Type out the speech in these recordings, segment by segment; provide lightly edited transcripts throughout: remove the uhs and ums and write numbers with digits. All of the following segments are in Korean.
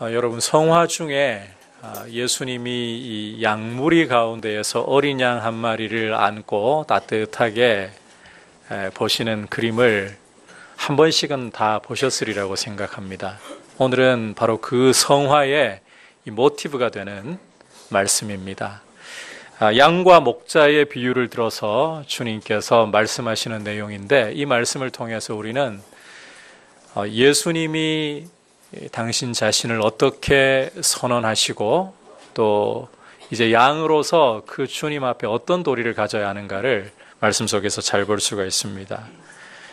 여러분, 성화 중에 예수님이 이 양무리 가운데에서 어린 양 한 마리를 안고 따뜻하게 보시는 그림을 한 번씩은 다 보셨으리라고 생각합니다. 오늘은 바로 그 성화의 이 모티브가 되는 말씀입니다. 양과 목자의 비유를 들어서 주님께서 말씀하시는 내용인데, 이 말씀을 통해서 우리는 예수님이 당신 자신을 어떻게 선언하시고 또 이제 양으로서 그 주님 앞에 어떤 도리를 가져야 하는가를 말씀 속에서 잘 볼 수가 있습니다.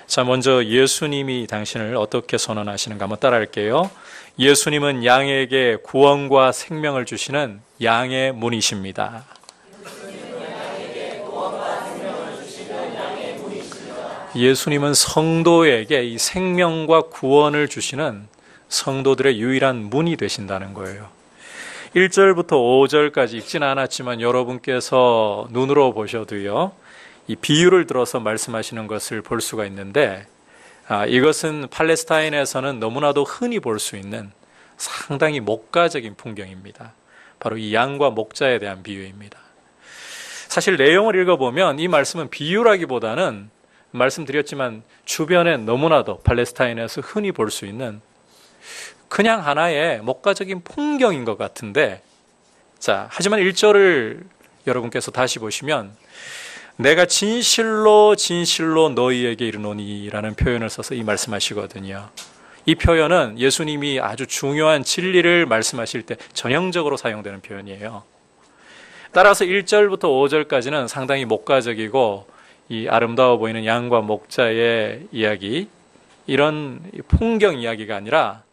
자, 먼저 예수님이 당신을 어떻게 선언하시는가 한번 따라할게요. 예수님은 양에게 구원과 생명을 주시는 양의 문이십니다. 예수님은 성도에게 이 생명과 구원을 주시는 성도들의 유일한 문이 되신다는 거예요. 1절부터 5절까지 읽지는 않았지만 여러분께서 눈으로 보셔도요, 이 비유를 들어서 말씀하시는 것을 볼 수가 있는데, 이것은 팔레스타인에서는 너무나도 흔히 볼 수 있는 상당히 목가적인 풍경입니다. 바로 이 양과 목자에 대한 비유입니다. 사실 내용을 읽어보면 이 말씀은 비유라기보다는, 말씀드렸지만 주변에 너무나도 팔레스타인에서 흔히 볼 수 있는 그냥 하나의 목가적인 풍경인 것 같은데, 자, 하지만 1절을 여러분께서 다시 보시면 내가 진실로 진실로 너희에게 이르노니 라는 표현을 써서 이 말씀하시거든요. 이 표현은 예수님이 아주 중요한 진리를 말씀하실 때 전형적으로 사용되는 표현이에요. 따라서 1절부터 5절까지는 상당히 목가적이고 이 아름다워 보이는 양과 목자의 이야기, 이런 풍경 이야기가 아니라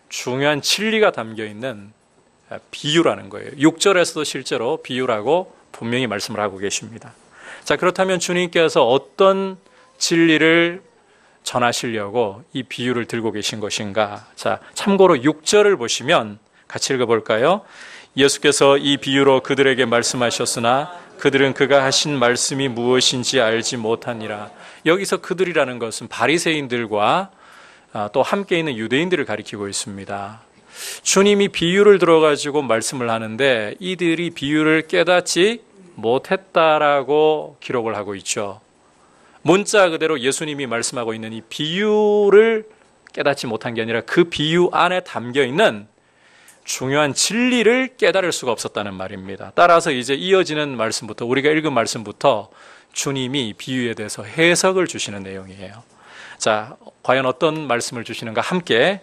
중요한 진리가 담겨있는 비유라는 거예요. 6절에서도 실제로 비유라고 분명히 말씀을 하고 계십니다. 자, 그렇다면 주님께서 어떤 진리를 전하시려고 이 비유를 들고 계신 것인가? 자, 참고로 6절을 보시면 같이 읽어볼까요? 예수께서 이 비유로 그들에게 말씀하셨으나 그들은 그가 하신 말씀이 무엇인지 알지 못하니라. 여기서 그들이라는 것은 바리새인들과 또 함께 있는 유대인들을 가리키고 있습니다. 주님이 비유를 들어가지고 말씀을 하는데 이들이 비유를 깨닫지 못했다라고 기록을 하고 있죠. 문자 그대로 예수님이 말씀하고 있는 이 비유를 깨닫지 못한 게 아니라 그 비유 안에 담겨있는 중요한 진리를 깨달을 수가 없었다는 말입니다. 따라서 이제 이어지는 말씀부터, 우리가 읽은 말씀부터 주님이 비유에 대해서 해석을 주시는 내용이에요. 자, 과연 어떤 말씀을 주시는가 함께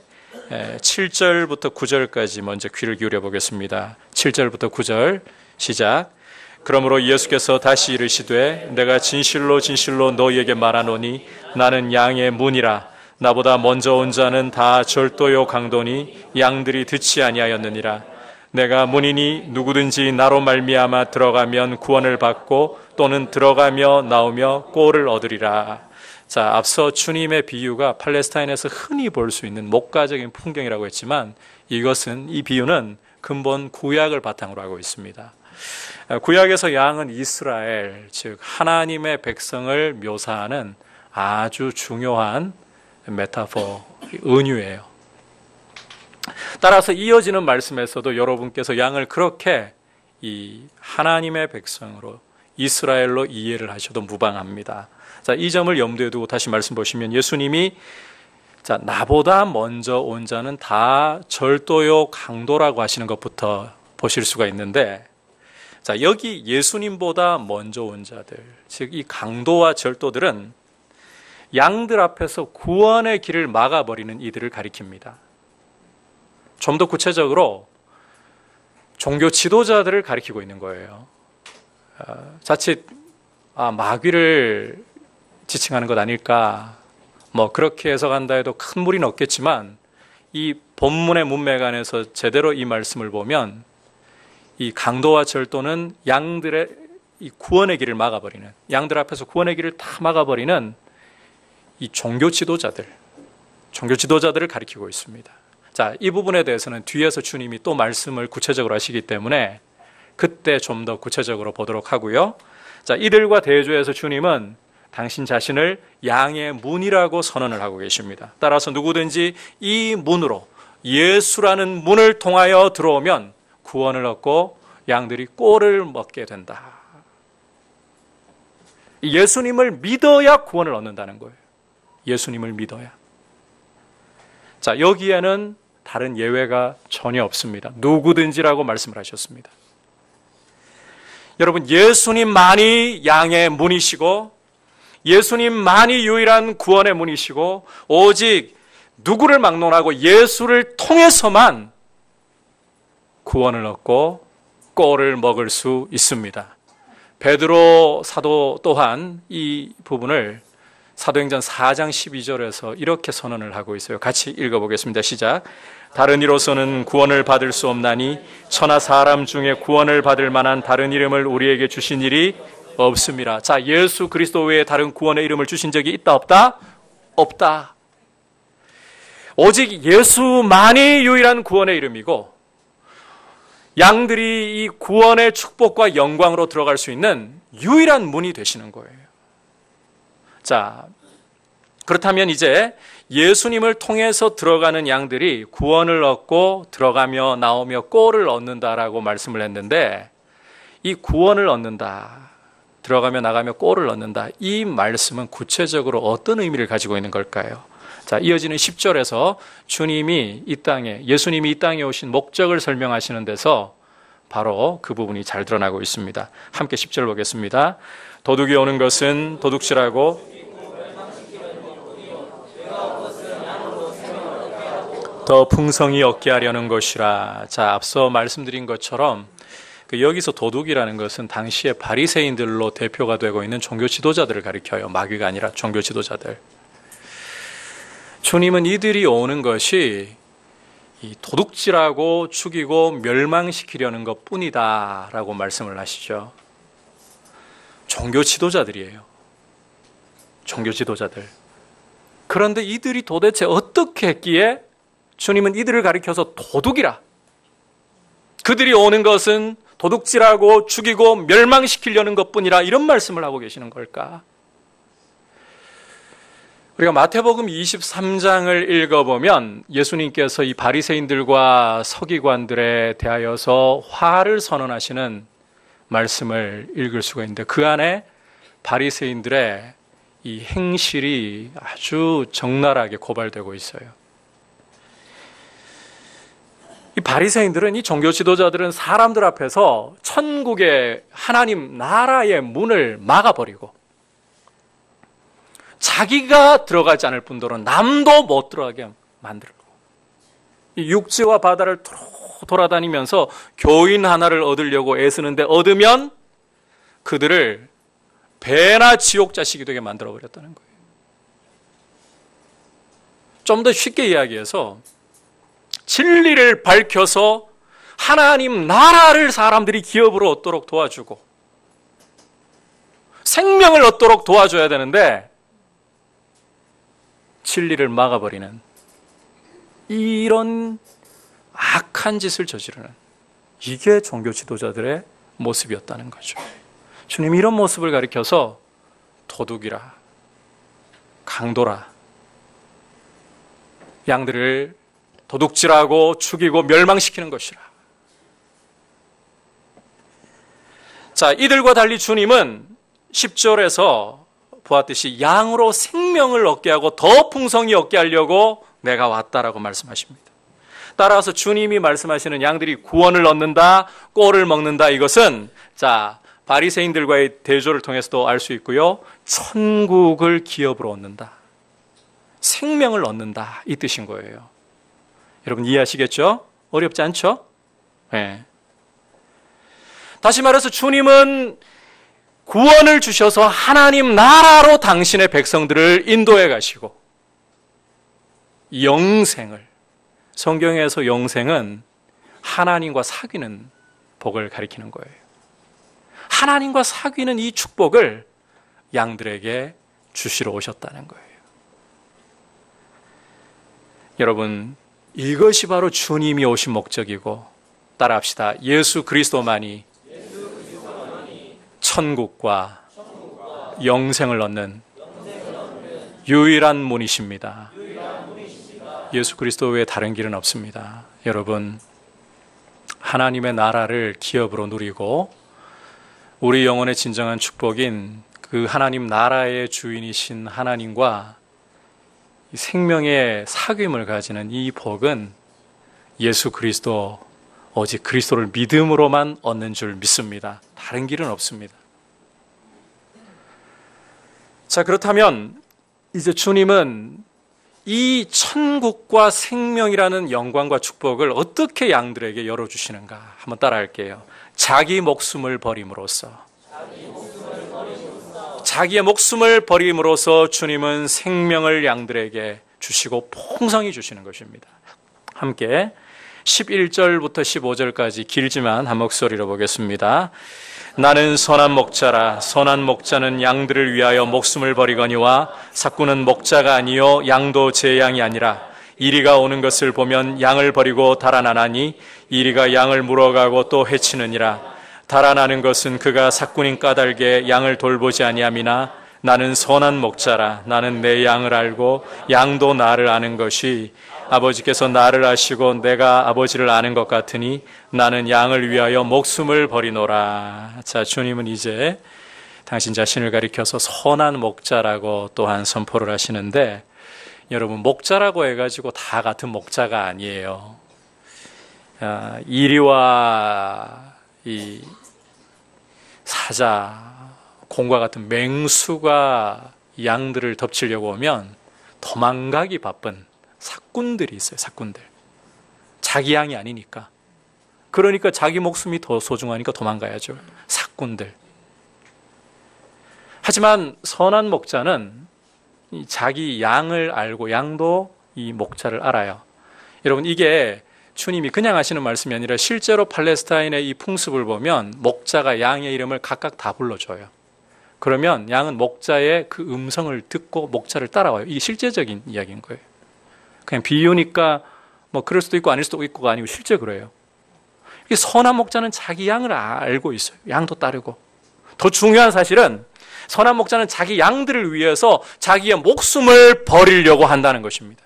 7절부터 9절까지 먼저 귀를 기울여 보겠습니다. 7절부터 9절 시작. 그러므로 예수께서 다시 이르시되 내가 진실로 진실로 너희에게 말하노니 나는 양의 문이라. 나보다 먼저 온 자는 다 절도요 강도니 양들이 듣지 아니하였느니라. 내가 문이니 누구든지 나로 말미암아 들어가면 구원을 받고 또는 들어가며 나오며 꼴을 얻으리라. 자, 앞서 주님의 비유가 팔레스타인에서 흔히 볼 수 있는 목가적인 풍경이라고 했지만 이것은, 이 비유는 근본 구약을 바탕으로 하고 있습니다. 구약에서 양은 이스라엘, 즉 하나님의 백성을 묘사하는 아주 중요한 메타포, 은유예요. 따라서 이어지는 말씀에서도 여러분께서 양을 그렇게 이 하나님의 백성으로, 이스라엘로 이해를 하셔도 무방합니다. 자, 이 점을 염두에 두고 다시 말씀 보시면 예수님이, 자, 나보다 먼저 온 자는 다 절도요 강도라고 하시는 것부터 보실 수가 있는데, 자, 여기 예수님보다 먼저 온 자들, 즉 이 강도와 절도들은 양들 앞에서 구원의 길을 막아버리는 이들을 가리킵니다. 좀 더 구체적으로 종교 지도자들을 가리키고 있는 거예요. 자칫 마귀를 지칭하는 것 아닐까, 뭐 그렇게 해석한다 해도 큰 무리는 없겠지만 이 본문의 문맥 안에서 제대로 이 말씀을 보면 이 강도와 절도는 양들의 이 구원의 길을 막아버리는, 양들 앞에서 구원의 길을 다 막아버리는 이 종교 지도자들을 가리키고 있습니다. 자, 이 부분에 대해서는 뒤에서 주님이 또 말씀을 구체적으로 하시기 때문에 그때 좀 더 구체적으로 보도록 하고요. 자, 이들과 대조해서 주님은 당신 자신을 양의 문이라고 선언을 하고 계십니다. 따라서 누구든지 이 문으로, 예수라는 문을 통하여 들어오면 구원을 얻고 양들이 꼴을 먹게 된다. 예수님을 믿어야 구원을 얻는다는 거예요. 예수님을 믿어야. 자, 여기에는 다른 예외가 전혀 없습니다. 누구든지라고 말씀을 하셨습니다. 여러분, 예수님만이 양의 문이시고 예수님만이 유일한 구원의 문이시고 오직 누구를 막론하고 예수를 통해서만 구원을 얻고 꼴을 먹을 수 있습니다. 베드로 사도 또한 이 부분을 사도행전 4장 12절에서 이렇게 선언을 하고 있어요. 같이 읽어보겠습니다. 시작. 다른 이로서는 구원을 받을 수 없나니 천하 사람 중에 구원을 받을 만한 다른 이름을 우리에게 주신 일이 없습니다. 자, 예수 그리스도 외에 다른 구원의 이름을 주신 적이 있다 없다? 없다. 오직 예수만이 유일한 구원의 이름이고 양들이 이 구원의 축복과 영광으로 들어갈 수 있는 유일한 문이 되시는 거예요. 자, 그렇다면 이제 예수님을 통해서 들어가는 양들이 구원을 얻고 들어가며 나오며 꼴을 얻는다라고 말씀을 했는데 이 구원을 얻는다, 들어가며 나가며 꼴을 얻는다, 이 말씀은 구체적으로 어떤 의미를 가지고 있는 걸까요? 자, 이어지는 10절에서 예수님이 이 땅에 오신 목적을 설명하시는 데서 바로 그 부분이 잘 드러나고 있습니다. 함께 10절 보겠습니다. 도둑이 오는 것은 도둑질하고 더 풍성히 얻게 하려는 것이라. 자, 앞서 말씀드린 것처럼 여기서 도둑이라는 것은 당시의 바리새인들로 대표가 되고 있는 종교 지도자들을 가리켜요. 마귀가 아니라 종교 지도자들. 주님은 이들이 오는 것이 이 도둑질하고 죽이고 멸망시키려는 것뿐이다 라고 말씀을 하시죠. 종교 지도자들이에요. 종교 지도자들. 그런데 이들이 도대체 어떻게 했기에 주님은 이들을 가리켜서 도둑이라, 그들이 오는 것은 도둑질하고 죽이고 멸망시키려는 것뿐이라 이런 말씀을 하고 계시는 걸까? 우리가 마태복음 23장을 읽어보면 예수님께서 이 바리새인들과 서기관들에 대하여서 화를 선언하시는 말씀을 읽을 수가 있는데 그 안에 바리새인들의 이 행실이 아주 적나라하게 고발되고 있어요. 이 바리새인들은, 이 종교 지도자들은 사람들 앞에서 천국의 하나님 나라의 문을 막아버리고 자기가 들어가지 않을 뿐더러 남도 못 들어가게 만들고 이 육지와 바다를 돌아다니면서 교인 하나를 얻으려고 애쓰는데 얻으면 그들을 배나 지옥 자식이 되게 만들어버렸다는 거예요. 좀 더 쉽게 이야기해서 진리를 밝혀서 하나님 나라를 사람들이 기업으로 얻도록 도와주고 생명을 얻도록 도와줘야 되는데 진리를 막아버리는 이런 악한 짓을 저지르는, 이게 종교 지도자들의 모습이었다는 거죠. 주님이 이런 모습을 가리켜서 도둑이라, 강도라, 양들을 도둑질하고 죽이고 멸망시키는 것이라. 자, 이들과 달리 주님은 10절에서 보았듯이 양으로 생명을 얻게 하고 더 풍성히 얻게 하려고 내가 왔다라고 말씀하십니다. 따라서 주님이 말씀하시는 양들이 구원을 얻는다, 꼴을 먹는다, 이것은 자, 바리새인들과의 대조를 통해서도 알 수 있고요, 천국을 기업으로 얻는다, 생명을 얻는다, 이 뜻인 거예요. 여러분 이해하시겠죠? 어렵지 않죠? 네. 다시 말해서 주님은 구원을 주셔서 하나님 나라로 당신의 백성들을 인도해 가시고 영생을, 성경에서 영생은 하나님과 사귀는 복을 가리키는 거예요. 하나님과 사귀는 이 축복을 양들에게 주시러 오셨다는 거예요. 여러분, 이것이 바로 주님이 오신 목적이고, 따라합시다. 예수 그리스도만이 천국과 영생을 얻는 유일한 문이십니다. 예수 그리스도 외에 다른 길은 없습니다. 여러분, 하나님의 나라를 기업으로 누리고 우리 영혼의 진정한 축복인 그 하나님 나라의 주인이신 하나님과 생명의 사귐을 가지는 이 복은 예수 그리스도, 오직 그리스도를 믿음으로만 얻는 줄 믿습니다. 다른 길은 없습니다. 자, 그렇다면 이제 주님은 이 천국과 생명이라는 영광과 축복을 어떻게 양들에게 열어주시는가 한번 따라할게요. 자기 목숨을 버림으로써, 자기의 목숨을 버림으로써 주님은 생명을 양들에게 주시고 풍성히 주시는 것입니다. 함께 11절부터 15절까지 길지만 한 목소리로 보겠습니다. 나는 선한 목자라. 선한 목자는 양들을 위하여 목숨을 버리거니와 삭구는 목자가 아니요 양도 제 양이 아니라 이리가 오는 것을 보면 양을 버리고 달아나나니 이리가 양을 물어가고 또 해치느니라. 달아나는 것은 그가 삭구인 까닭에 양을 돌보지 아니함이나 나는 선한 목자라. 나는 내 양을 알고 양도 나를 아는 것이 아버지께서 나를 아시고 내가 아버지를 아는 것 같으니 나는 양을 위하여 목숨을 버리노라. 자, 주님은 이제 당신 자신을 가리켜서 선한 목자라고 또한 선포를 하시는데, 여러분, 목자라고 해가지고 다 같은 목자가 아니에요. 이리와 이 사자, 곰과 같은 맹수가 양들을 덮치려고 오면 도망가기 바쁜 삭군들이 있어요. 삭군들. 자기 양이 아니니까. 그러니까 자기 목숨이 더 소중하니까 도망가야죠. 삭군들. 하지만 선한 목자는 자기 양을 알고 양도 이 목자를 알아요. 여러분, 이게 주님이 그냥 하시는 말씀이 아니라 실제로 팔레스타인의 이 풍습을 보면 목자가 양의 이름을 각각 다 불러줘요. 그러면 양은 목자의 그 음성을 듣고 목자를 따라와요. 이게 실제적인 이야기인 거예요. 그냥 비유니까 뭐 그럴 수도 있고 아닐 수도 있고가 아니고 실제 그래요. 이게 선한 목자는 자기 양을 알고 있어요. 양도 따르고. 더 중요한 사실은 선한 목자는 자기 양들을 위해서 자기의 목숨을 버리려고 한다는 것입니다.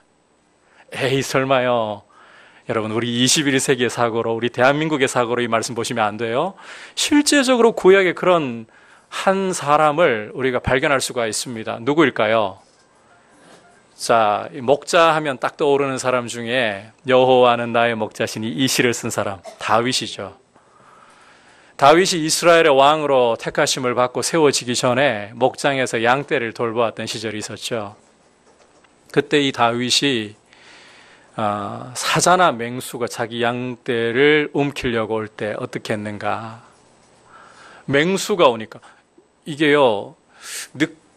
에이, 설마요. 여러분, 우리 21세기의 사고로, 우리 대한민국의 사고로 이 말씀 보시면 안 돼요. 실제적으로 구약에 그런 한 사람을 우리가 발견할 수가 있습니다. 누구일까요? 자, 목자 하면 딱 떠오르는 사람 중에 여호와는 나의 목자시니 이 시를 쓴 사람, 다윗이죠. 다윗이 이스라엘의 왕으로 택하심을 받고 세워지기 전에 목장에서 양떼를 돌보았던 시절이 있었죠. 그때 이 다윗이 사자나 맹수가 자기 양떼를 움키려고 올 때 어떻게 했는가? 맹수가 오니까 이게요,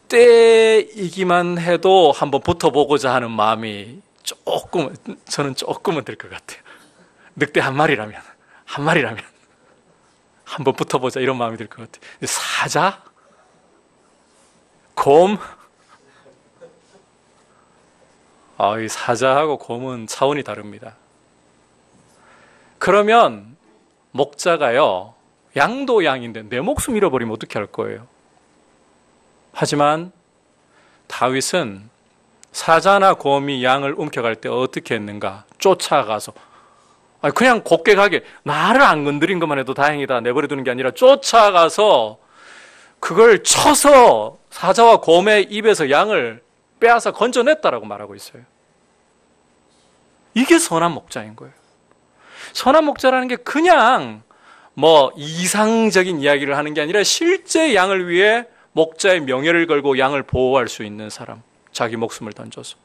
늑대이기만 해도 한번 붙어보고자 하는 마음이 저는 조금은 들 것 같아요. 늑대 한 마리라면 한번 붙어보자 이런 마음이 들 것 같아요. 근데 사자? 곰? 이 사자하고 곰은 차원이 다릅니다. 그러면 목자가요, 양도 양인데 내 목숨 잃어버리면 어떻게 할 거예요? 하지만 다윗은 사자나 곰이 양을 움켜갈 때 어떻게 했는가? 쫓아가서, 그냥 곱게 가게, 나를 안 건드린 것만 해도 다행이다 내버려두는 게 아니라 쫓아가서 그걸 쳐서 사자와 곰의 입에서 양을 빼앗아 건져냈다라고 말하고 있어요. 이게 선한 목자인 거예요. 선한 목자라는 게 그냥 뭐 이상적인 이야기를 하는 게 아니라 실제 양을 위해 목자의 명예를 걸고 양을 보호할 수 있는 사람, 자기 목숨을 던져서.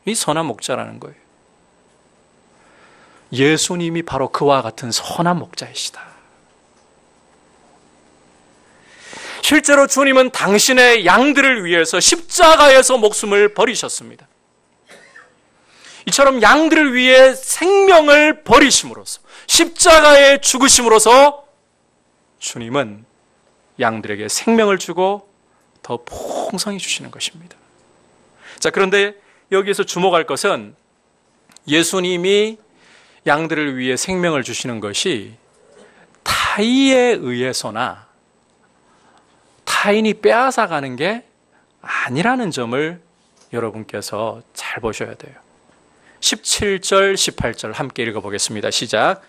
이 선한 목자라는 거예요. 예수님이 바로 그와 같은 선한 목자이시다. 실제로 주님은 당신의 양들을 위해서 십자가에서 목숨을 버리셨습니다. 이처럼 양들을 위해 생명을 버리심으로써, 십자가에 죽으심으로써 주님은 양들에게 생명을 주고 더 풍성히 주시는 것입니다. 자, 그런데 여기에서 주목할 것은 예수님이 양들을 위해 생명을 주시는 것이 타의에 의해서나 타인이 빼앗아가는 게 아니라는 점을 여러분께서 잘 보셔야 돼요. 17절, 18절 함께 읽어보겠습니다. 시작.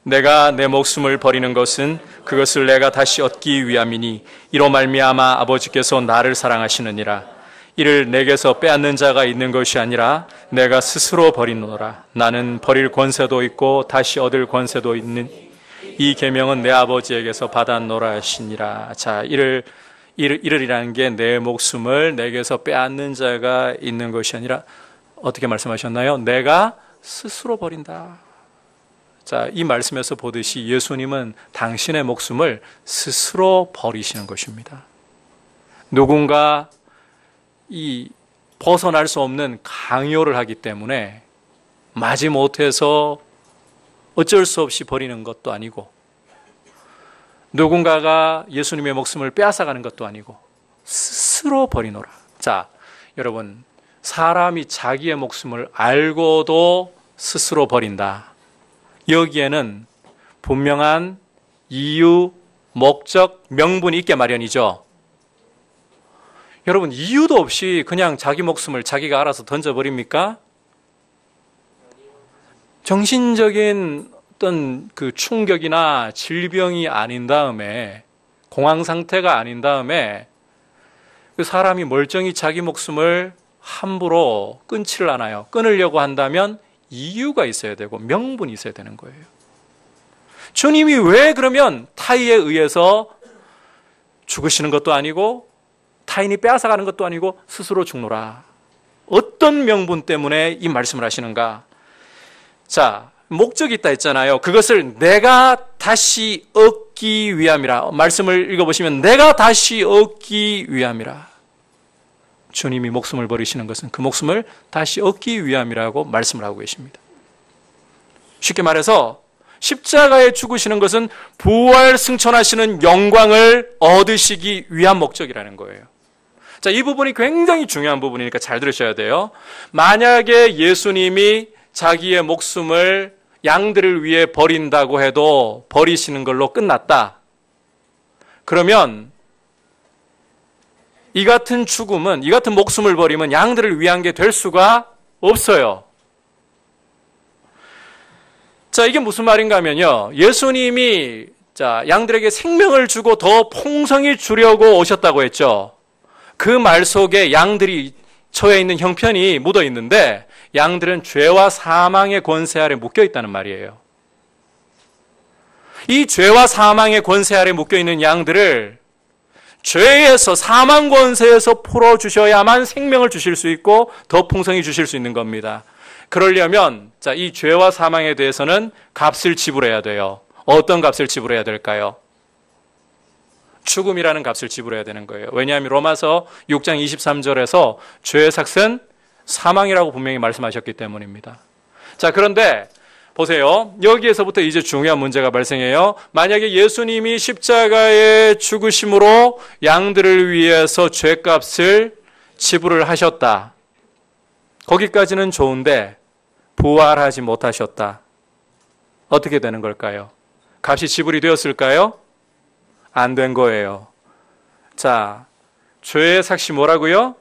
내가 내 목숨을 버리는 것은 그것을 내가 다시 얻기 위함이니 이로 말미암아 아버지께서 나를 사랑하시느니라. 이를 내게서 빼앗는 자가 있는 것이 아니라 내가 스스로 버리노라. 나는 버릴 권세도 있고 다시 얻을 권세도 있는 이 계명은 내 아버지에게서 받았노라 하시니라. 자, 이르리라는 게 내 목숨을 내게서 빼앗는 자가 있는 것이 아니라 어떻게 말씀하셨나요? 내가 스스로 버린다. 자, 이 말씀에서 보듯이 예수님은 당신의 목숨을 스스로 버리시는 것입니다. 누군가 이 벗어날 수 없는 강요를 하기 때문에 마지못해서 어쩔 수 없이 버리는 것도 아니고, 누군가가 예수님의 목숨을 빼앗아가는 것도 아니고 스스로 버리노라. 자, 여러분, 사람이 자기의 목숨을 알고도 스스로 버린다. 여기에는 분명한 이유, 목적, 명분이 있게 마련이죠. 여러분, 이유도 없이 그냥 자기 목숨을 자기가 알아서 던져버립니까? 정신적인 어떤 그 충격이나 질병이 아닌 다음에, 공황 상태가 아닌 다음에 그 사람이 멀쩡히 자기 목숨을 함부로 끊지를 않아요. 끊으려고 한다면 이유가 있어야 되고 명분이 있어야 되는 거예요. 주님이 왜 그러면 타의에 의해서 죽으시는 것도 아니고 타인이 빼앗아가는 것도 아니고 스스로 죽노라. 어떤 명분 때문에 이 말씀을 하시는가? 자, 목적이 있다 했잖아요. 그것을 내가 다시 얻기 위함이라. 말씀을 읽어보시면 내가 다시 얻기 위함이라. 주님이 목숨을 버리시는 것은 그 목숨을 다시 얻기 위함이라고 말씀을 하고 계십니다. 쉽게 말해서 십자가에 죽으시는 것은 부활 승천하시는 영광을 얻으시기 위한 목적이라는 거예요. 자, 이 부분이 굉장히 중요한 부분이니까 잘 들으셔야 돼요. 만약에 예수님이 자기의 목숨을 양들을 위해 버린다고 해도 버리시는 걸로 끝났다. 그러면 이 같은 죽음은, 이 같은 목숨을 버리면 양들을 위한 게 될 수가 없어요. 자, 이게 무슨 말인가 하면요. 예수님이 양들에게 생명을 주고 더 풍성히 주려고 오셨다고 했죠. 그 말 속에 양들이 처해 있는 형편이 묻어 있는데 양들은 죄와 사망의 권세 아래 묶여 있다는 말이에요. 이 죄와 사망의 권세 아래 묶여 있는 양들을 죄에서, 사망 권세에서 풀어주셔야만 생명을 주실 수 있고 더 풍성히 주실 수 있는 겁니다. 그러려면 이 죄와 사망에 대해서는 값을 지불해야 돼요. 어떤 값을 지불해야 될까요? 죽음이라는 값을 지불해야 되는 거예요. 왜냐하면 로마서 6장 23절에서 죄의 삭은 사망이라고 분명히 말씀하셨기 때문입니다. 자, 그런데 보세요. 여기에서부터 이제 중요한 문제가 발생해요. 만약에 예수님이 십자가에 죽으심으로 양들을 위해서 죄값을 지불을 하셨다. 거기까지는 좋은데 부활하지 못하셨다. 어떻게 되는 걸까요? 값이 지불이 되었을까요? 안 된 거예요. 자, 죄의 삭이 뭐라고요?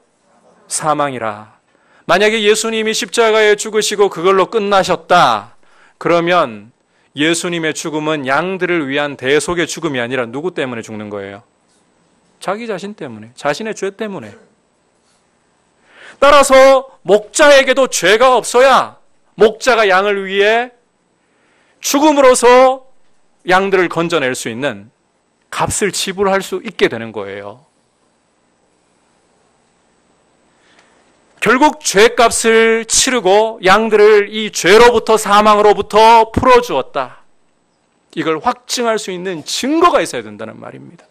사망이라. 만약에 예수님이 십자가에 죽으시고 그걸로 끝나셨다. 그러면 예수님의 죽음은 양들을 위한 대속의 죽음이 아니라 누구 때문에 죽는 거예요? 자기 자신 때문에, 자신의 죄 때문에. 따라서 목자에게도 죄가 없어야 목자가 양을 위해 죽음으로써 양들을 건져낼 수 있는 값을 지불할 수 있게 되는 거예요. 결국 죄값을 치르고 양들을 이 죄로부터, 사망으로부터 풀어주었다. 이걸 확증할 수 있는 증거가 있어야 된다는 말입니다.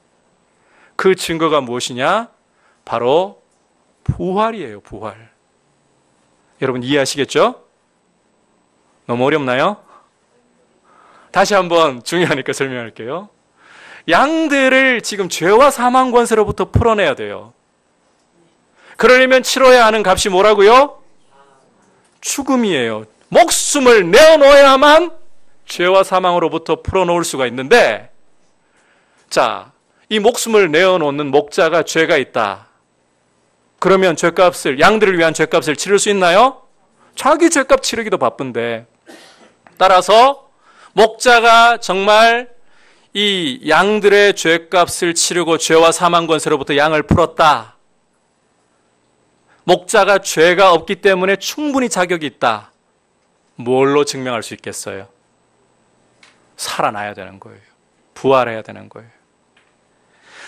그 증거가 무엇이냐? 바로 부활이에요. 부활. 여러분 이해하시겠죠? 너무 어렵나요? 다시 한번 중요하니까 설명할게요. 양들을 지금 죄와 사망 권세로부터 풀어내야 돼요. 그러려면 치러야 하는 값이 뭐라고요? 죽음이에요. 목숨을 내어놓아야만 죄와 사망으로부터 풀어놓을 수가 있는데, 자, 이 목숨을 내어놓는 목자가 죄가 있다. 그러면 죄값을, 양들을 위한 죄값을 치를 수 있나요? 자기 죄값 치르기도 바쁜데, 따라서 목자가 정말 이 양들의 죄값을 치르고 죄와 사망 권세로부터 양을 풀었다. 목자가 죄가 없기 때문에 충분히 자격이 있다. 뭘로 증명할 수 있겠어요? 살아나야 되는 거예요. 부활해야 되는 거예요.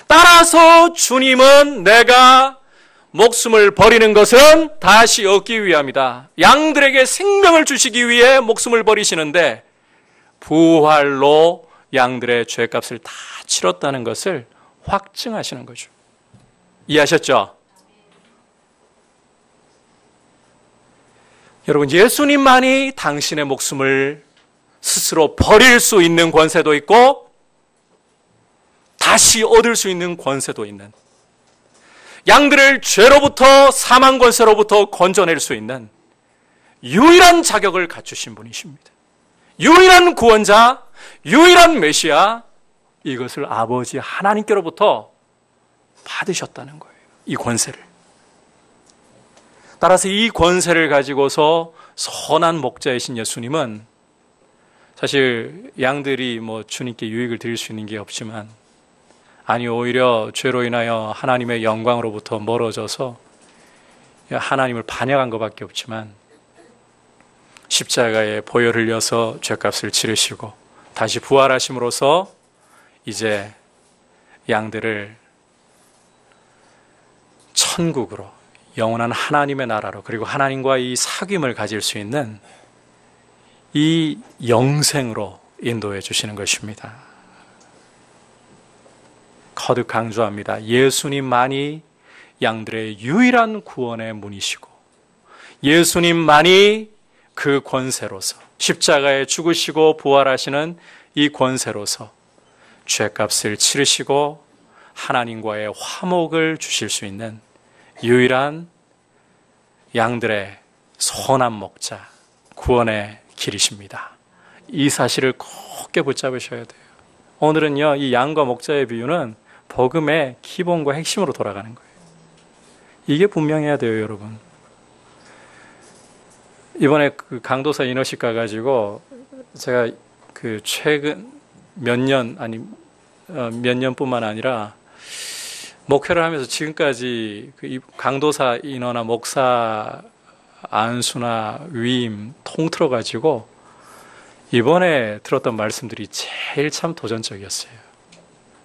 따라서 주님은 내가 목숨을 버리는 것은 다시 얻기 위함이다. 양들에게 생명을 주시기 위해 목숨을 버리시는데 부활로 양들의 죄값을 다 치렀다는 것을 확증하시는 거죠. 이해하셨죠? 여러분, 예수님만이 당신의 목숨을 스스로 버릴 수 있는 권세도 있고 다시 얻을 수 있는 권세도 있는, 양들을 죄로부터 사망 권세로부터 건져낼 수 있는 유일한 자격을 갖추신 분이십니다. 유일한 구원자, 유일한 메시아, 이것을 아버지 하나님께로부터 받으셨다는 거예요. 이 권세를. 따라서 이 권세를 가지고서 선한 목자이신 예수님은 사실 양들이 주님께 유익을 드릴 수 있는 게 없지만, 아니 오히려 죄로 인하여 하나님의 영광으로부터 멀어져서 하나님을 반역한 것밖에 없지만 십자가에 보혈 흘려서 죄값을 치르시고 다시 부활하심으로써 이제 양들을 천국으로, 영원한 하나님의 나라로, 그리고 하나님과 이 사귐을 가질 수 있는 이 영생으로 인도해 주시는 것입니다. 거듭 강조합니다. 예수님만이 양들의 유일한 구원의 문이시고 예수님만이 그 권세로서, 십자가에 죽으시고 부활하시는 이 권세로서 죄값을 치르시고 하나님과의 화목을 주실 수 있는 유일한 양들의 선한 목자, 구원의 길이십니다. 이 사실을 곱게 붙잡으셔야 돼요. 오늘은요, 이 양과 목자의 비유는 복음의 기본과 핵심으로 돌아가는 거예요. 이게 분명해야 돼요, 여러분. 이번에 그 강도사 인허식 가가지고 제가 그 최근 몇 년뿐만 아니라 목회를 하면서 지금까지 그 강도사 인허나 목사 안수나 위임 통틀어 가지고 이번에 들었던 말씀들이 제일 참 도전적이었어요.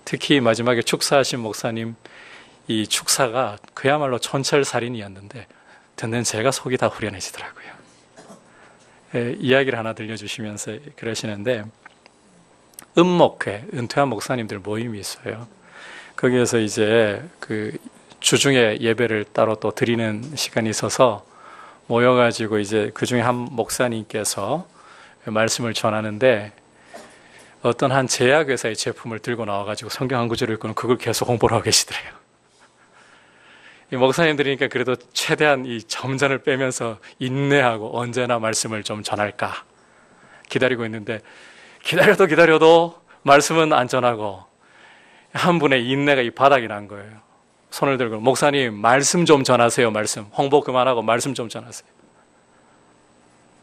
특히 마지막에 축사하신 목사님 이 축사가 그야말로 천철살인이었는데 듣는 제가 속이 다 후련해지더라고요. 이야기를 하나 들려주시면서 그러시는데, 은목회, 은퇴한 목사님들 모임이 있어요. 거기에서 이제 그 주중에 예배를 따로 또 드리는 시간이 있어서 모여가지고 이제 그 중에 한 목사님께서 말씀을 전하는데, 어떤 한 제약회사의 제품을 들고 나와가지고 성경 한 구절을 읽고는 그걸 계속 홍보를 하고 계시더래요. 이 목사님들이니까 그래도 최대한 이 점전을 빼면서 인내하고 언제나 말씀을 좀 전할까 기다리고 있는데, 기다려도 말씀은 안 전하고 한 분의 인내가 이 바닥이 난 거예요. 손을 들고, 목사님 말씀 좀 전하세요. 말씀 홍보 그만하고 말씀 좀 전하세요.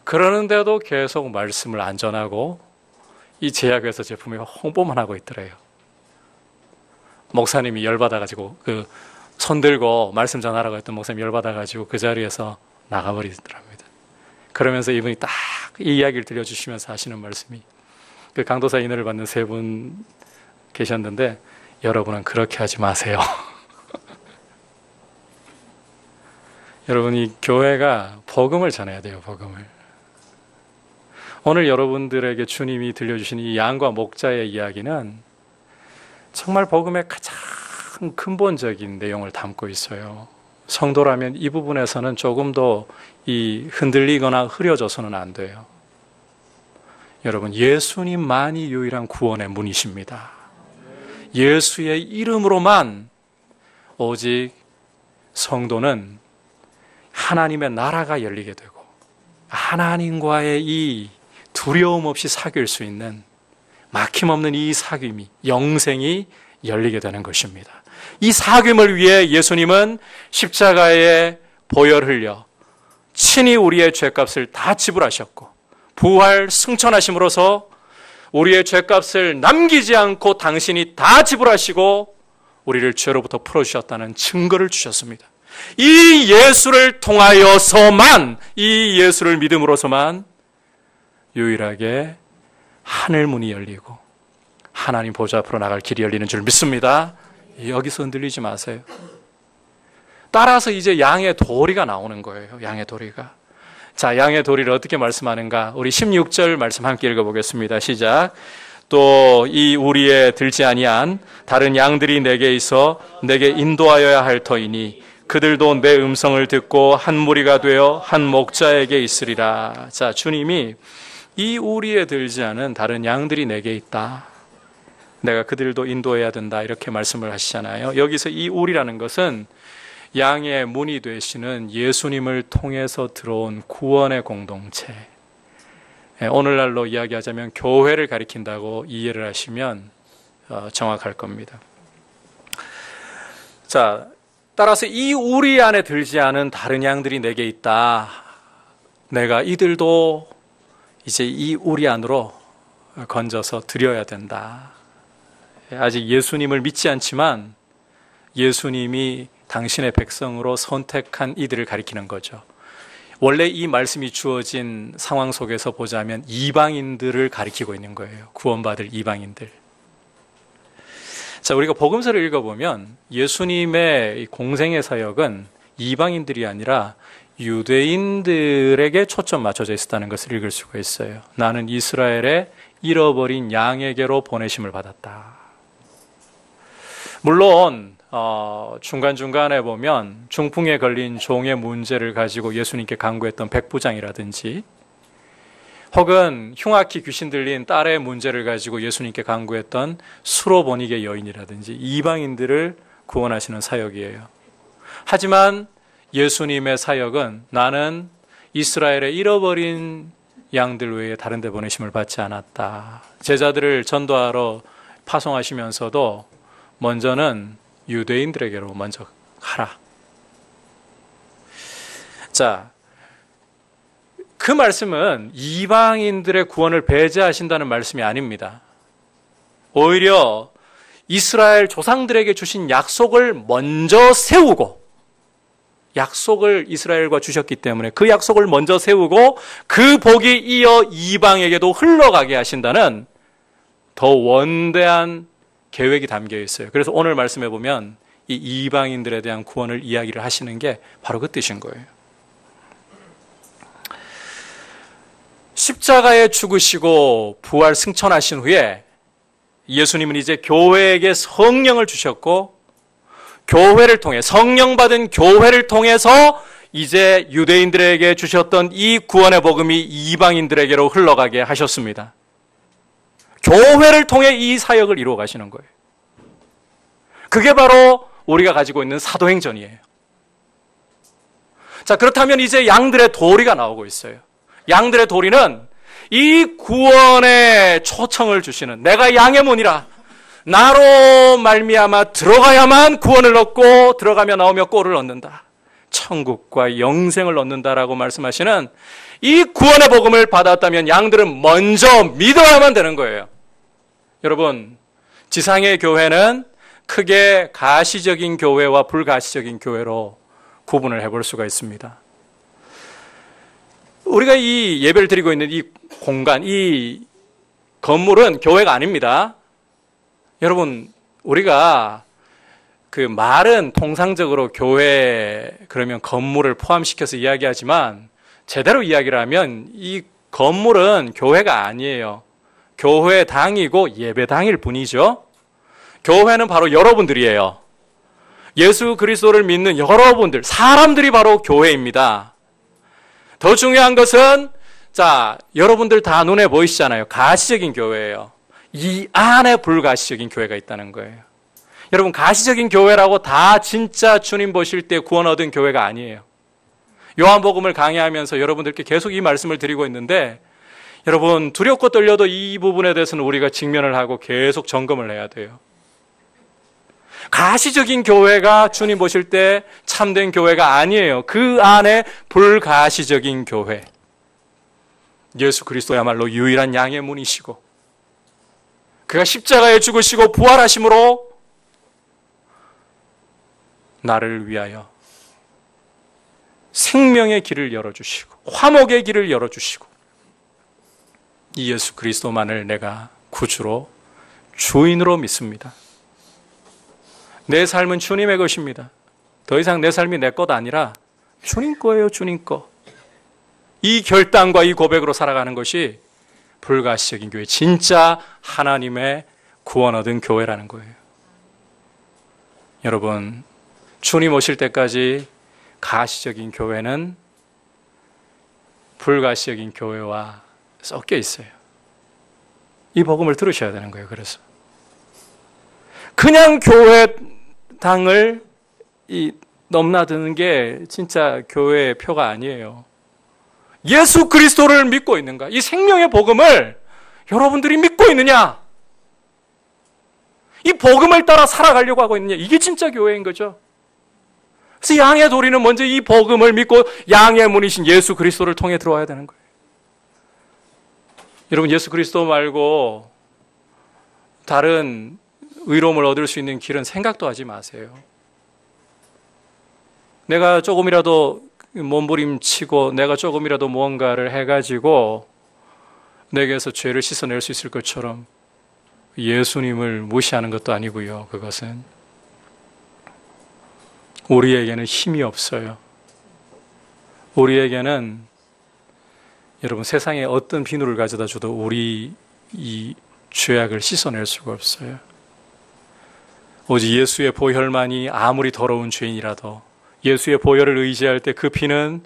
그러는데도 계속 말씀을 안 전하고 이 제약회사 제품이 홍보만 하고 있더래요. 목사님이 열받아가지고 그 손 들고 말씀 전하라고 했던 목사님이 열받아가지고 그 자리에서 나가버리더랍니다. 그러면서 이분이 딱 이 이야기를 들려주시면서 하시는 말씀이, 그 강도사 인허를 받는 세 분 계셨는데, 여러분은 그렇게 하지 마세요. 여러분, 이 교회가 복음을 전해야 돼요. 복음을. 오늘 여러분들에게 주님이 들려주신 이 양과 목자의 이야기는 정말 복음의 가장 근본적인 내용을 담고 있어요. 성도라면 이 부분에서는 조금도 이 흔들리거나 흐려져서는 안 돼요. 여러분, 예수님만이 유일한 구원의 문이십니다. 예수의 이름으로만 오직 성도는 하나님의 나라가 열리게 되고 하나님과의 이 두려움 없이 사귈 수 있는 막힘없는 이 사귐이, 영생이 열리게 되는 것입니다. 이 사귐을 위해 예수님은 십자가에 보혈 흘려 친히 우리의 죄값을 다 지불하셨고 부활 승천하심으로써 우리의 죄값을 남기지 않고 당신이 다 지불하시고 우리를 죄로부터 풀어주셨다는 증거를 주셨습니다. 이 예수를 통하여서만, 이 예수를 믿음으로서만 유일하게 하늘 문이 열리고 하나님 보좌 앞으로 나갈 길이 열리는 줄 믿습니다. 여기서 흔들리지 마세요. 따라서 이제 양의 도리가 나오는 거예요. 양의 도리가. 자, 양의 도리를 어떻게 말씀하는가? 우리 16절 말씀 함께 읽어보겠습니다. 시작. 또 이 우리에 들지 아니한 다른 양들이 내게 있어 내게 인도하여야 할 터이니 그들도 내 음성을 듣고 한 무리가 되어 한 목자에게 있으리라. 자, 주님이 이 우리에 들지 않은 다른 양들이 내게 있다. 내가 그들도 인도해야 된다. 이렇게 말씀을 하시잖아요. 여기서 이 우리라는 것은 양의 문이 되시는 예수님을 통해서 들어온 구원의 공동체. 오늘날로 이야기하자면 교회를 가리킨다고 이해를 하시면 정확할 겁니다. 자, 따라서 이 우리 안에 들지 않은 다른 양들이 내게 있다. 내가 이들도 이제 이 우리 안으로 건져서 드려야 된다. 아직 예수님을 믿지 않지만 예수님이 당신의 백성으로 선택한 이들을 가리키는 거죠. 원래 이 말씀이 주어진 상황 속에서 보자면 이방인들을 가리키고 있는 거예요. 구원받을 이방인들. 자, 우리가 복음서를 읽어보면 예수님의 공생의 사역은 이방인들이 아니라 유대인들에게 초점 맞춰져 있었다는 것을 읽을 수가 있어요. 나는 이스라엘의 잃어버린 양에게로 보내심을 받았다. 물론 중간중간에 보면 중풍에 걸린 종의 문제를 가지고 예수님께 간구했던 백부장이라든지 혹은 흉악히 귀신 들린 딸의 문제를 가지고 예수님께 간구했던 수로보니게 여인이라든지 이방인들을 구원하시는 사역이에요. 하지만 예수님의 사역은 나는 이스라엘의 잃어버린 양들 외에 다른 데 보내심을 받지 않았다. 제자들을 전도하러 파송하시면서도 먼저는 유대인들에게로 먼저 가라. 자, 그 말씀은 이방인들의 구원을 배제하신다는 말씀이 아닙니다. 오히려 이스라엘 조상들에게 주신 약속을 먼저 세우고, 약속을 이스라엘과 주셨기 때문에 그 약속을 먼저 세우고 그 복이 이어 이방에게도 흘러가게 하신다는 더 원대한 계획이 담겨 있어요. 그래서 오늘 말씀해 보면 이 이방인들에 대한 구원을 이야기를 하시는 게 바로 그 뜻인 거예요. 십자가에 죽으시고 부활 승천하신 후에 예수님은 이제 교회에게 성령을 주셨고 교회를 통해 성령 받은 교회를 통해서 이제 유대인들에게 주셨던 이 구원의 복음이 이방인들에게로 흘러가게 하셨습니다. 교회를 통해 이 사역을 이루어 가시는 거예요. 그게 바로 우리가 가지고 있는 사도행전이에요. 자, 그렇다면 이제 양들의 도리가 나오고 있어요. 양들의 도리는 이 구원의 초청을 주시는 내가 양의 문이라 나로 말미암아 들어가야만 구원을 얻고 들어가며 나오며 꼴을 얻는다. 천국과 영생을 얻는다라고 말씀하시는 이 구원의 복음을 받았다면 양들은 먼저 믿어야만 되는 거예요. 여러분, 지상의 교회는 크게 가시적인 교회와 불가시적인 교회로 구분을 해볼 수가 있습니다. 우리가 이 예배를 드리고 있는 이 공간, 이 건물은 교회가 아닙니다. 여러분, 우리가 그 말은 통상적으로 교회 그러면 건물을 포함시켜서 이야기하지만 제대로 이야기를 하면 이 건물은 교회가 아니에요. 교회당이고 예배당일 뿐이죠. 교회는 바로 여러분들이에요. 예수 그리스도를 믿는 여러분들, 사람들이 바로 교회입니다. 더 중요한 것은 자, 여러분들 다 눈에 보이시잖아요. 가시적인 교회예요. 이 안에 불가시적인 교회가 있다는 거예요. 여러분, 가시적인 교회라고 다 진짜 주님 보실 때 구원 얻은 교회가 아니에요. 요한복음을 강의하면서 여러분들께 계속 이 말씀을 드리고 있는데 여러분, 두렵고 떨려도 이 부분에 대해서는 우리가 직면을 하고 계속 점검을 해야 돼요. 가시적인 교회가 주님 보실 때 참된 교회가 아니에요. 그 안에 불가시적인 교회. 예수 그리스도야말로 유일한 양의 문이시고 그가 십자가에 죽으시고 부활하심으로 나를 위하여 생명의 길을 열어주시고 화목의 길을 열어주시고 이 예수 그리스도만을 내가 구주로 주인으로 믿습니다. 내 삶은 주님의 것입니다. 더 이상 내 삶이 내 것 아니라 주님 거예요. 주님 거. 이 결단과 이 고백으로 살아가는 것이 불가시적인 교회, 진짜 하나님의 구원 얻은 교회라는 거예요. 여러분, 주님 오실 때까지 가시적인 교회는 불가시적인 교회와 섞여 있어요. 이 복음을 들으셔야 되는 거예요. 그래서 그냥 교회당을 넘나드는 게 진짜 교회의 표가 아니에요. 예수 그리스도를 믿고 있는가? 이 생명의 복음을 여러분들이 믿고 있느냐? 이 복음을 따라 살아가려고 하고 있느냐? 이게 진짜 교회인 거죠. 그래서 양의 도리는 먼저 이 복음을 믿고 양의 문이신 예수 그리스도를 통해 들어와야 되는 거예요. 여러분, 예수 그리스도 말고 다른 의로움을 얻을 수 있는 길은 생각도 하지 마세요. 내가 조금이라도 몸부림치고 내가 조금이라도 무언가를 해가지고 내게서 죄를 씻어낼 수 있을 것처럼 예수님을 무시하는 것도 아니고요. 그것은 우리에게는 힘이 없어요. 우리에게는 여러분 세상에 어떤 비누를 가져다 줘도 우리 이 죄악을 씻어낼 수가 없어요. 오직 예수의 보혈만이 아무리 더러운 죄인이라도 예수의 보혈을 의지할 때 그 피는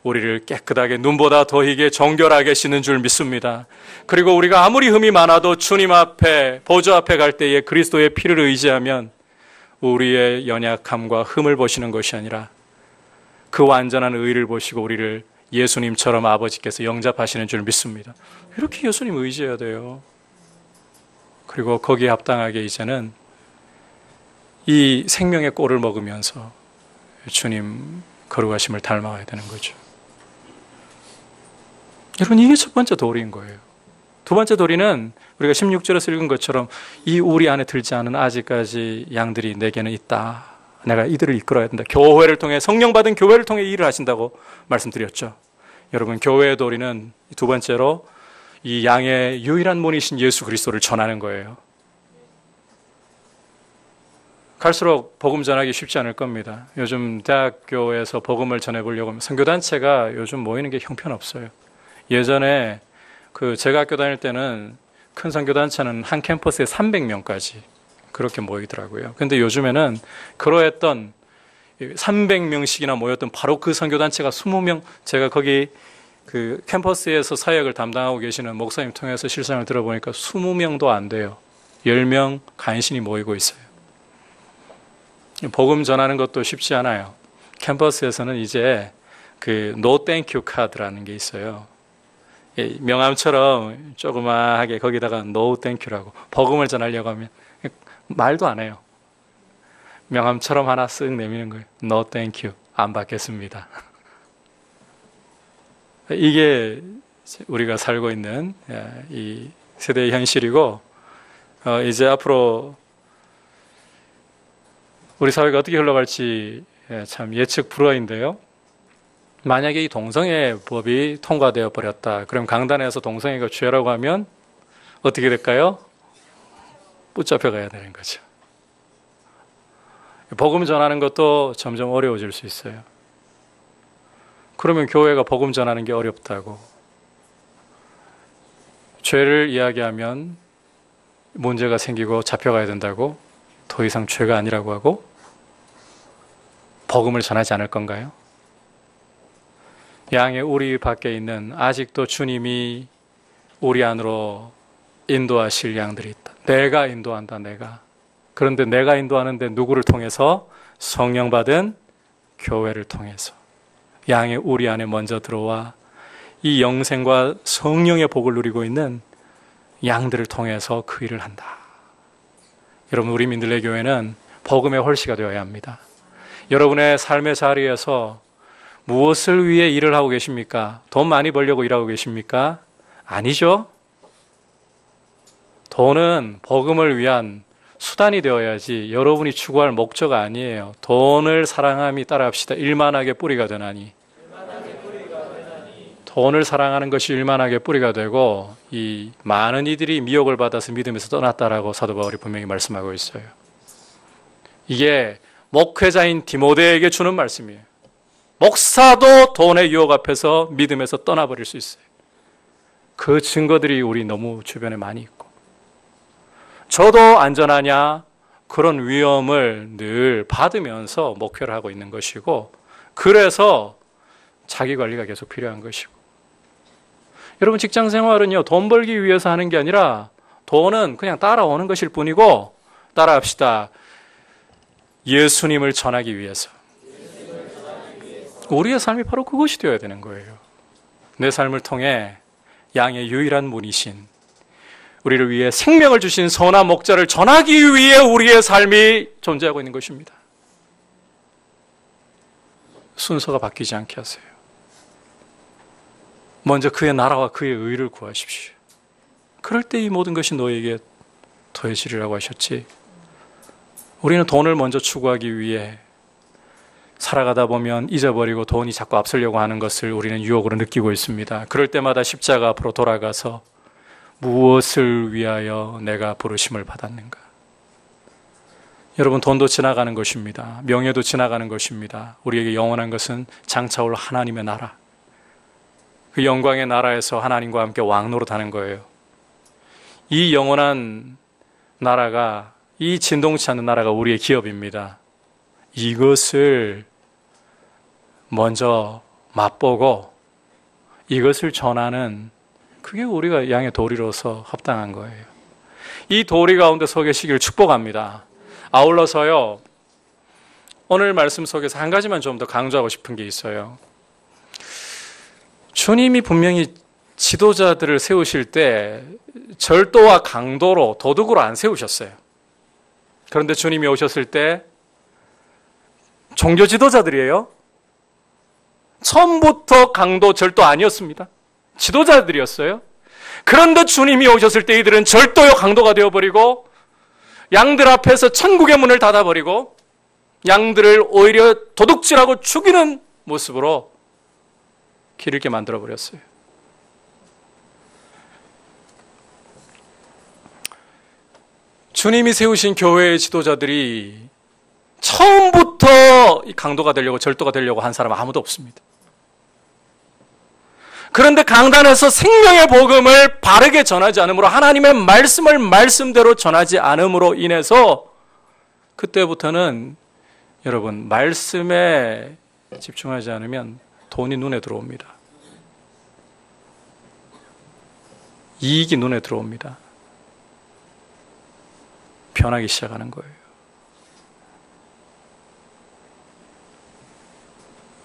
우리를 깨끗하게 눈보다 더 희게 정결하게 씻는 줄 믿습니다. 그리고 우리가 아무리 흠이 많아도 주님 앞에 보좌 앞에 갈 때에 그리스도의 피를 의지하면 우리의 연약함과 흠을 보시는 것이 아니라 그 완전한 의를 보시고 우리를 예수님처럼 아버지께서 영접하시는 줄 믿습니다. 이렇게 예수님 의지해야 돼요. 그리고 거기에 합당하게 이제는 이 생명의 꼴을 먹으면서 주님 거룩하심을 닮아가야 되는 거죠. 여러분, 이게 첫 번째 도리인 거예요. 두 번째 도리는 우리가 16절에서 읽은 것처럼 이 우리 안에 들지 않은 아직까지 양들이 내게는 있다. 내가 이들을 이끌어야 된다. 교회를 통해, 성령 받은 교회를 통해 일을 하신다고 말씀드렸죠. 여러분, 교회의 도리는 두 번째로 이 양의 유일한 문이신 예수 그리스도를 전하는 거예요. 갈수록 복음 전하기 쉽지 않을 겁니다. 요즘 대학교에서 복음을 전해보려고 하면 선교단체가 요즘 모이는 게 형편없어요. 예전에 제가 학교 다닐 때는 큰 선교단체는 한 캠퍼스에 300명까지 그렇게 모이더라고요. 근데 요즘에는 그러했던 300명씩이나 모였던 바로 그 선교단체가 20명, 제가 거기 그 캠퍼스에서 사역을 담당하고 계시는 목사님 통해서 실상을 들어보니까 20명도 안 돼요. 10명 간신히 모이고 있어요. 복음 전하는 것도 쉽지 않아요. 캠퍼스에서는 이제 노 땡큐 카드라는 게 있어요. 명함처럼 조그마하게 거기다가 노 땡큐라고 복음을 전하려고 하면 말도 안 해요. 명함처럼 하나 쓱 내미는 거예요. 노 땡큐, 안 받겠습니다. 이게 우리가 살고 있는 이 세대의 현실이고, 이제 앞으로 우리 사회가 어떻게 흘러갈지 참 예측 불허인데요. 만약에 이 동성애법이 통과되어 버렸다. 그럼 강단에서 동성애가 죄라고 하면 어떻게 될까요? 붙잡혀 가야 되는 거죠. 복음 전하는 것도 점점 어려워질 수 있어요. 그러면 교회가 복음 전하는 게 어렵다고, 죄를 이야기하면 문제가 생기고 잡혀가야 된다고, 더 이상 죄가 아니라고 하고 복음을 전하지 않을 건가요? 양의 우리 밖에 있는 아직도 주님이 우리 안으로 인도하실 양들이 있다. 내가 인도한다. 내가. 그런데 내가 인도하는데 누구를 통해서? 성령 받은 교회를 통해서. 양의 우리 안에 먼저 들어와 이 영생과 성령의 복을 누리고 있는 양들을 통해서 그 일을 한다. 여러분, 우리 민들레 교회는 복음의 홀씨가 되어야 합니다. 여러분의 삶의 자리에서 무엇을 위해 일을 하고 계십니까? 돈 많이 벌려고 일하고 계십니까? 아니죠. 돈은 복음을 위한 수단이 되어야지 여러분이 추구할 목적 아니에요. 돈을 사랑함이 따라합시다. 일만하게 뿌리가 되나니. 돈을 사랑하는 것이 일만하게 뿌리가 되고 이 많은 이들이 미혹을 받아서 믿음에서 떠났다라고 사도 바울이 분명히 말씀하고 있어요. 이게 목회자인 디모데에게 주는 말씀이에요. 목사도 돈의 유혹 앞에서 믿음에서 떠나버릴 수 있어요. 그 증거들이 우리 너무 주변에 많이 있고, 저도 안전하냐? 그런 위험을 늘 받으면서 목회를 하고 있는 것이고, 그래서 자기 관리가 계속 필요한 것이고, 여러분 직장 생활은요, 돈 벌기 위해서 하는 게 아니라 돈은 그냥 따라오는 것일 뿐이고, 따라합시다. 예수님을 전하기 위해서. 우리의 삶이 바로 그것이 되어야 되는 거예요. 내 삶을 통해 양의 유일한 문이신, 우리를 위해 생명을 주신 선한 목자를 전하기 위해 우리의 삶이 존재하고 있는 것입니다. 순서가 바뀌지 않게 하세요. 먼저 그의 나라와 그의 의를 구하십시오. 그럴 때 이 모든 것이 너에게 더해지리라고 하셨지. 우리는 돈을 먼저 추구하기 위해 살아가다 보면 잊어버리고 돈이 자꾸 앞서려고 하는 것을 우리는 유혹으로 느끼고 있습니다. 그럴 때마다 십자가 앞으로 돌아가서 무엇을 위하여 내가 부르심을 받았는가? 여러분, 돈도 지나가는 것입니다. 명예도 지나가는 것입니다. 우리에게 영원한 것은 장차올 하나님의 나라, 그 영광의 나라에서 하나님과 함께 왕노릇하는 거예요. 이 영원한 나라가, 이 진동치 않는 나라가 우리의 기업입니다. 이것을 먼저 맛보고 이것을 전하는, 그게 우리가 양의 도리로서 합당한 거예요. 이 도리 가운데 서 계시기를 축복합니다. 아울러서요, 오늘 말씀 속에서 한 가지만 좀 더 강조하고 싶은 게 있어요. 주님이 분명히 지도자들을 세우실 때 절도와 강도로, 도둑으로 안 세우셨어요. 그런데 주님이 오셨을 때 종교 지도자들이에요. 처음부터 강도, 절도 아니었습니다. 지도자들이었어요. 그런데 주님이 오셨을 때 이들은 절도요 강도가 되어버리고 양들 앞에서 천국의 문을 닫아버리고 양들을 오히려 도둑질하고 죽이는 모습으로 길 잃게 만들어버렸어요. 주님이 세우신 교회의 지도자들이 처음부터 강도가 되려고, 절도가 되려고 한 사람 아무도 없습니다. 그런데 강단에서 생명의 복음을 바르게 전하지 않으므로, 하나님의 말씀을 말씀대로 전하지 않음으로 인해서 그때부터는 여러분, 말씀에 집중하지 않으면 돈이 눈에 들어옵니다. 이익이 눈에 들어옵니다. 변하기 시작하는 거예요.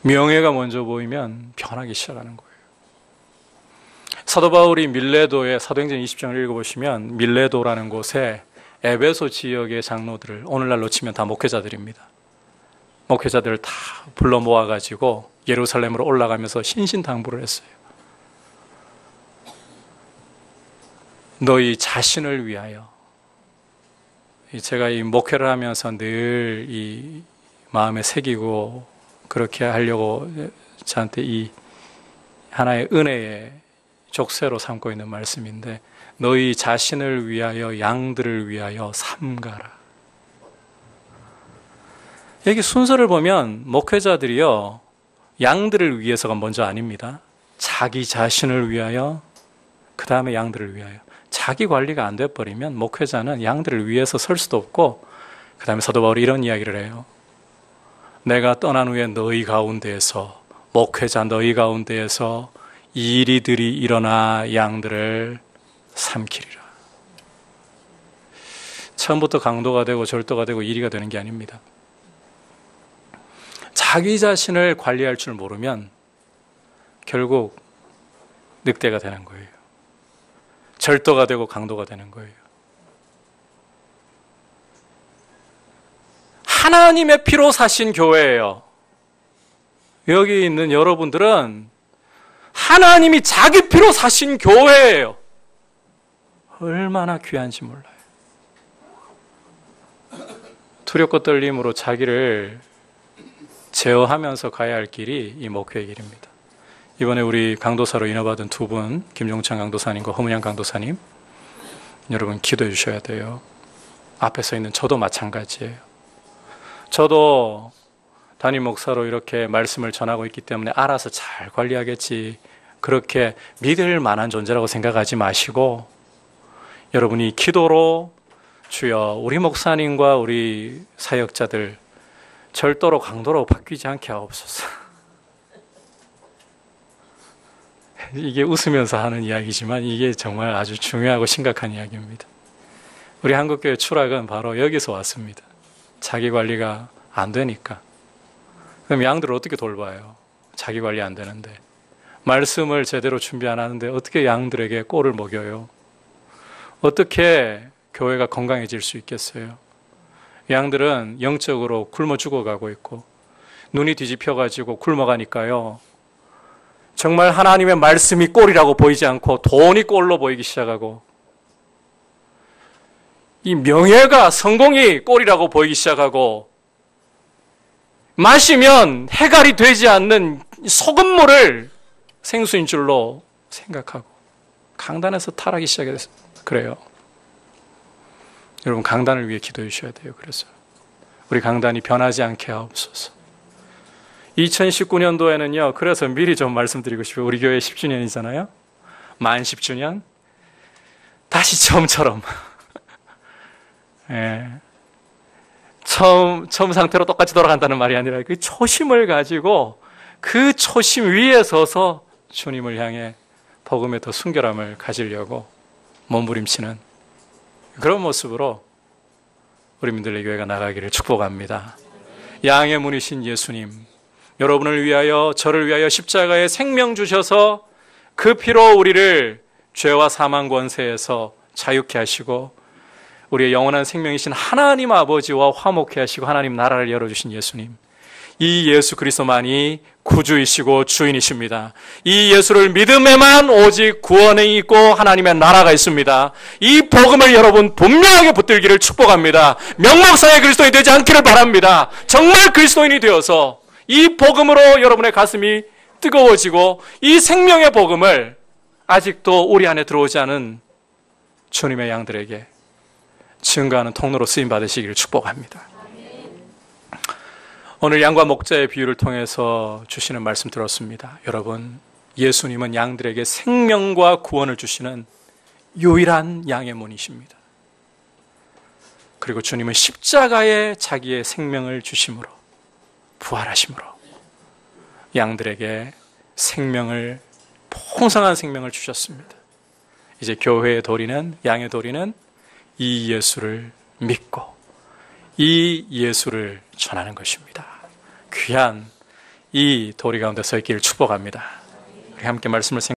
명예가 먼저 보이면 변하기 시작하는 거예요. 사도 바울이 밀레도의 사도행전 20장을 읽어보시면 밀레도라는 곳에 에베소 지역의 장로들을, 오늘날로 치면 다 목회자들입니다. 목회자들을 다 불러 모아가지고 예루살렘으로 올라가면서 신신당부를 했어요. 너희 자신을 위하여. 제가 이 목회를 하면서 늘 이 마음에 새기고 그렇게 하려고 저한테 이 하나의 은혜의 족쇄로 삼고 있는 말씀인데, 너희 자신을 위하여 양들을 위하여 삼가라. 여기 순서를 보면 목회자들이요, 양들을 위해서가 먼저 아닙니다. 자기 자신을 위하여, 그 다음에 양들을 위하여. 자기 관리가 안 돼버리면 목회자는 양들을 위해서 설 수도 없고, 그 다음에 사도 바울이 이런 이야기를 해요. 내가 떠난 후에 너희 가운데에서, 목회자 너희 가운데에서 이리들이 일어나 양들을 삼키리라. 처음부터 강도가 되고 절도가 되고 이리가 되는 게 아닙니다. 자기 자신을 관리할 줄 모르면 결국 늑대가 되는 거예요. 절도가 되고 강도가 되는 거예요. 하나님의 피로 사신 교회예요. 여기 있는 여러분들은 하나님이 자기 피로 사신 교회예요. 얼마나 귀한지 몰라요. 두렵고 떨림으로 자기를 제어하면서 가야 할 길이 이 목회의 길입니다. 이번에 우리 강도사로 인허받은 두 분, 김종찬 강도사님과 허문양 강도사님, 여러분 기도해 주셔야 돼요. 앞에 서 있는 저도 마찬가지예요. 저도 담임 목사로 이렇게 말씀을 전하고 있기 때문에 알아서 잘 관리하겠지, 그렇게 믿을 만한 존재라고 생각하지 마시고, 여러분이 기도로 주여 우리 목사님과 우리 사역자들 절도로 강도로 바뀌지 않게 하옵소서. 이게 웃으면서 하는 이야기지만 이게 정말 아주 중요하고 심각한 이야기입니다. 우리 한국교회 추락은 바로 여기서 왔습니다. 자기 관리가 안 되니까. 그럼 양들을 어떻게 돌봐요? 자기 관리 안 되는데. 말씀을 제대로 준비 안 하는데 어떻게 양들에게 꼴을 먹여요? 어떻게 교회가 건강해질 수 있겠어요? 양들은 영적으로 굶어 죽어가고 있고 눈이 뒤집혀가지고 굶어가니까요, 정말 하나님의 말씀이 꼴이라고 보이지 않고 돈이 꼴로 보이기 시작하고, 이 명예가, 성공이 꼴이라고 보이기 시작하고, 마시면 해갈이 되지 않는 소금물을 생수인 줄로 생각하고 강단에서 타락이 시작해서 그래요. 여러분 강단을 위해 기도해 주셔야 돼요. 그래서 우리 강단이 변하지 않게 하옵소서. 2019년도에는요, 그래서 미리 좀 말씀드리고 싶어요. 우리 교회 10주년이잖아요. 만 10주년. 다시 처음처럼. 예. 처음 상태로 똑같이 돌아간다는 말이 아니라 그 초심을 가지고 그 초심 위에 서서 주님을 향해 복음의 더 순결함을 가지려고 몸부림치는 그런 모습으로 우리 민들레 교회가 나가기를 축복합니다. 양의 문이신 예수님, 여러분을 위하여, 저를 위하여 십자가에 생명 주셔서 그 피로 우리를 죄와 사망 권세에서 자유케 하시고 우리의 영원한 생명이신 하나님 아버지와 화목케 하시고 하나님 나라를 열어주신 예수님, 이 예수 그리스도만이 구주이시고 주인이십니다. 이 예수를 믿음에만 오직 구원이 있고 하나님의 나라가 있습니다. 이 복음을 여러분 분명하게 붙들기를 축복합니다. 명목상의 그리스도인이 되지 않기를 바랍니다. 정말 그리스도인이 되어서 이 복음으로 여러분의 가슴이 뜨거워지고 이 생명의 복음을 아직도 우리 안에 들어오지 않은 주님의 양들에게 증거하는 통로로 쓰임 받으시기를 축복합니다. 오늘 양과 목자의 비유를 통해서 주시는 말씀 들었습니다. 여러분, 예수님은 양들에게 생명과 구원을 주시는 유일한 양의 문이십니다. 그리고 주님은 십자가에 자기의 생명을 주심으로, 부활하심으로 양들에게 생명을, 풍성한 생명을 주셨습니다. 이제 교회의 도리는, 양의 도리는 이 예수를 믿고 이 예수를 전하는 것입니다. 귀한 이 도리 가운데 서 있기를 축복합니다. 우리 함께 말씀을